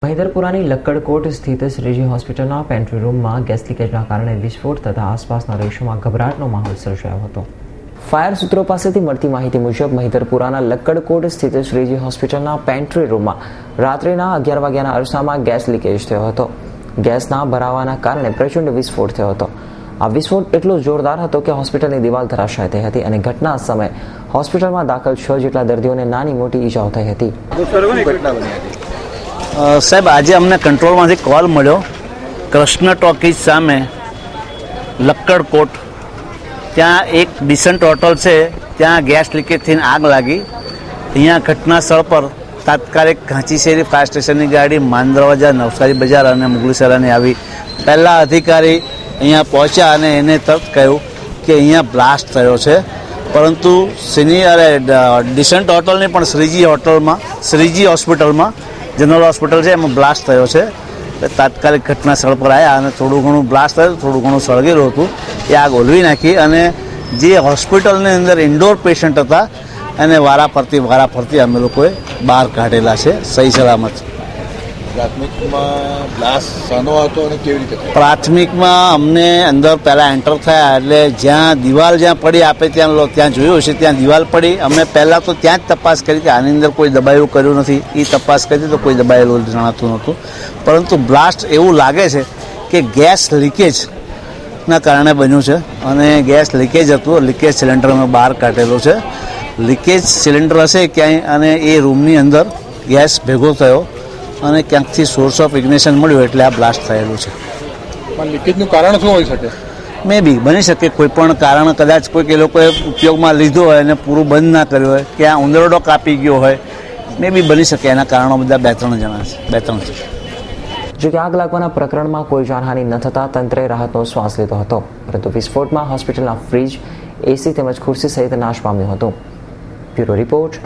મહિધરપુરાની લક્કડકોટ સ્થિત શ્રીજી હોસ્પિટલના પેન્ટ્રી રૂમમાં ગેસ લીકેજના કારણે વિસ્ફોટ થતા આસપાસના રહીશોમાં ગભરાટનો માહોલ સર્જાયો હતો. ફાયર સૂત્રો પાસેથી મળતી માહિતી મુજબ મહિધરપુરાના લક્કડકોટ સ્થિત શ્રીજી હોસ્પિટલના પેન્ટ્રી રૂમમાં રાત્રિના 11 વાગ્યાના અરસામાં ગેસ લીકેજ થયો હતો. ગેસના ભરાવાના કારણે પ્રચંડ વિસ્ફોટ થયો હતો. આ વિસ્ફોટ એટલો જોરદાર હતો કે હોસ્પિટલની દિવાલ ધરાશાય થઈ હતી અને ઘટના સમયે હોસ્પિટલમાં દાખલ 6 જેટલા દર્દીઓને નાની મોટી ઈજાઓ થઈ હતી. સાહેબ, આજે અમને કંટ્રોલમાંથી કોલ મળ્યો કૃષ્ણ ટોકીઝ સામે લક્કડકોટ, ત્યાં એક ડિસન્ટ હોટલ છે, ત્યાં ગેસ લીકેજથી આગ લાગી. અહીંયા ઘટના સ્થળ પર તાત્કાલિક ઘાંચીશેરી ફાયર સ્ટેશનની ગાડી, માંદરવાજા, નવસારી બજાર અને મુગલીસરાની આવી. પહેલાં અધિકારી અહીંયા પહોંચ્યા અને એને તરત કહ્યું કે અહીંયા બ્લાસ્ટ થયો છે, પરંતુ ડિસન્ટ હોટલની પણ શ્રીજી હોસ્પિટલમાં જનરલ હોસ્પિટલ છે, એમાં બ્લાસ્ટ થયો છે. તાત્કાલિક ઘટના સ્થળ પર આવ્યા અને થોડું ઘણું બ્લાસ્ટ થયું, થોડું ઘણું સળગેલું હતું, એ આગ ઓલવી નાખી અને જે હોસ્પિટલની અંદર ઇન્ડોર પેશન્ટ હતા એને વારાફરતી અમે લોકોએ બહાર કાઢેલા છે સહી સલામત. પ્રાથમિકમાં બ્લાસ્ટ શાનો હતો અને કેવી રીતે? પ્રાથમિકમાં અમને અંદર પહેલાં એન્ટર થયા એટલે દિવાલ જ્યાં પડી, આપણે ત્યાં જોયું છે, ત્યાં દિવાલ પડી. અમે પહેલાં તો ત્યાં જ તપાસ કરી કે આની અંદર કોઈ દબાયેલું કર્યું નથી. એ તપાસ કરી તો કોઈ દબાયેલું જણાતું નહોતું, પરંતુ બ્લાસ્ટ એવું લાગે છે કે ગેસ લીકેજના કારણે બન્યું છે અને ગેસ લીકેજ હતું. લીકેજ સિલિન્ડર અમે બહાર કાઢેલો છે. લીકેજ સિલિન્ડર હશે ક્યાંય અને એ રૂમની અંદર ગેસ ભેગો થયો અને ક્યાંકથી સોર્સ ઓફ ઇગ્નિશન મળ્યું એટલે આ બ્લાસ્ટ થયેલું છે. પણ લીકેજનું કારણ શું હોઈ શકે? મે બી બની શકે કોઈ પણ કારણ, કદાચ કોઈક એ લોકોએ ઉપયોગમાં લીધો હોય અને પૂરું બંધ ના કર્યું હોય, ક્યાં ઉંદરડો કાપી ગયો હોય, મે બી બની શકે. એના કારણો બધા બે ત્રણ છે. જોકે આગ લાગવાના પ્રકરણમાં કોઈ જાનહાનિ ન થતાં તંત્રે રાહતનો શ્વાસ લીધો હતો, પરંતુ વિસ્ફોટમાં હોસ્પિટલના ફ્રીજ, એસી તેમજ ખુરશી સહિત નાશ પામ્યું હતું. Bureau report,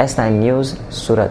S9 news, Surat.